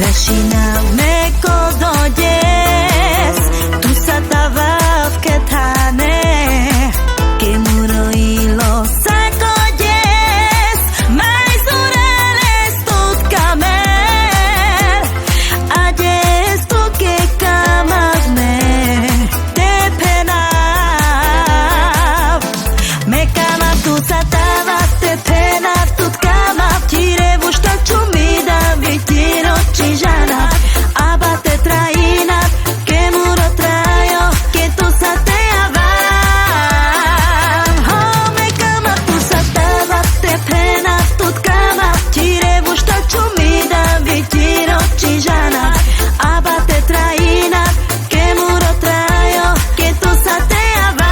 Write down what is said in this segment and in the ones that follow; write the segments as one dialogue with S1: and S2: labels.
S1: Lasciami cododes, tu satava che tane, che muro ilo sacodes, mai surales tot kamer, ajes tu che kamas me, te penav, me kama tu satava te penav tot kama, tire vushta chumida vitiro chijana, abate traina, que muro traio, que tu sateava, oh me kama tu satava te penav tot kama, tire vushta chumida vitiro chijana, abate traina, que muro traio, que tu sateava.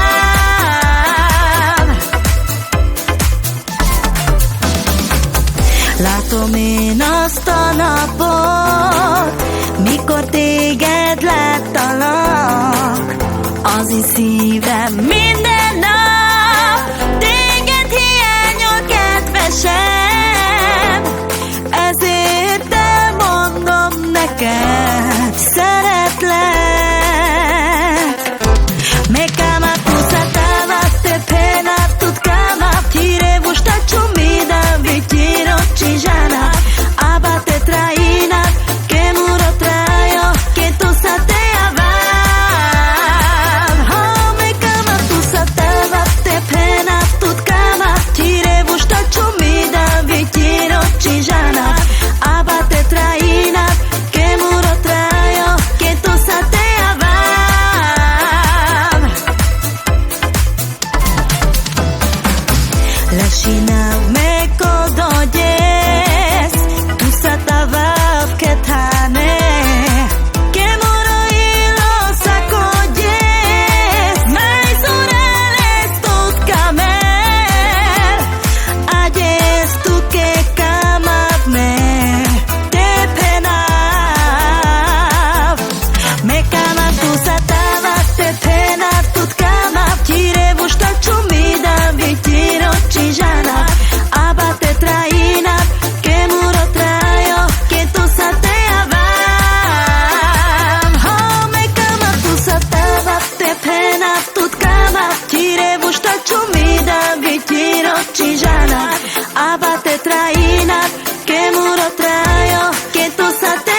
S1: Látom én azt a napot, mikor téged láttalak, az én szívem minden nap, téged hiányol kedvesem, ezért elmondom neked, szeretlek. Me kama tu satava te pena tut kama, tire vushta chumida vitiro chijana, abate traina, que muro traio, que tu sateava, oh me kama tu satava te pena tut kama, tire vushta chumida vitiro chijana, abate traina, que muro traio, que tu sateava. Lasciami cododes, tu satava che tane, que muro ilo sacodes, mai surales tot kamer, ajes tu que kamat me, te penav, me kama tu satava te penav tot kama, tire vushta chumida vitiro chijana, abate traina, que muro traio, que tu sateava, oh me kama tu satava te pena tot kama, tire vushta chumida vitiro chijana, abate traina, que muro traio, que tu sateava.